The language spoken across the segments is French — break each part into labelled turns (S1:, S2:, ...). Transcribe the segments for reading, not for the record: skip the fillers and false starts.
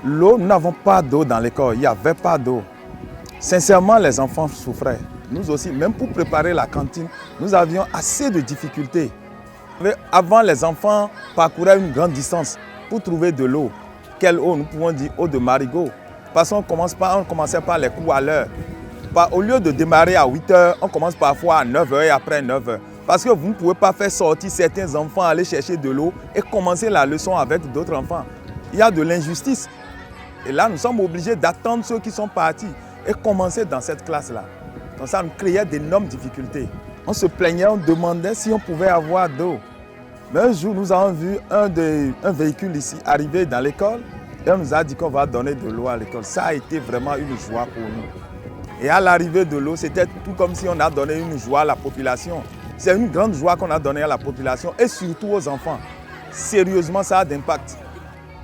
S1: L'eau, nous n'avons pas d'eau dans l'école, il n'y avait pas d'eau. Sincèrement, les enfants souffraient. Nous aussi, même pour préparer la cantine, nous avions assez de difficultés. Avant, les enfants parcouraient une grande distance pour trouver de l'eau. Quelle eau? Nous pouvons dire eau de marigot. Parce qu'on commençait par les coups à l'heure. Au lieu de démarrer à 8 h, on commence parfois à 9 h et après 9 h. Parce que vous ne pouvez pas faire sortir certains enfants, aller chercher de l'eau et commencer la leçon avec d'autres enfants. Il y a de l'injustice. Et là, nous sommes obligés d'attendre ceux qui sont partis et commencer dans cette classe-là. Donc ça nous créait d'énormes difficultés. On se plaignait, on demandait si on pouvait avoir d'eau. Mais un jour, nous avons vu un véhicule ici arriver dans l'école et on nous a dit qu'on va donner de l'eau à l'école. Ça a été vraiment une joie pour nous. Et à l'arrivée de l'eau, c'était tout comme si on a donné une joie à la population. C'est une grande joie qu'on a donnée à la population et surtout aux enfants. Sérieusement, ça a d'impact.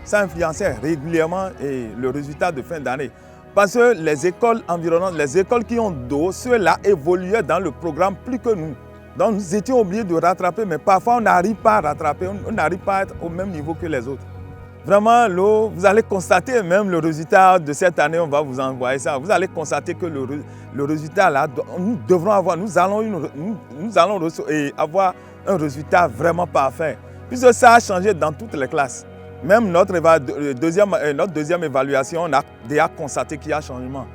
S1: Ça influençait régulièrement le résultat de fin d'année. Parce que les écoles environnantes, les écoles qui ont d'eau, ceux-là évoluaient dans le programme plus que nous. Donc nous étions obligés de rattraper, mais parfois on n'arrive pas à rattraper, on n'arrive pas à être au même niveau que les autres. Vraiment, l'eau, vous allez constater même le résultat de cette année, on va vous envoyer ça. Vous allez constater que le résultat là, nous allons avoir un résultat vraiment parfait. Puisque ça a changé dans toutes les classes. Même notre deuxième évaluation, on a déjà constaté qu'il y a changement.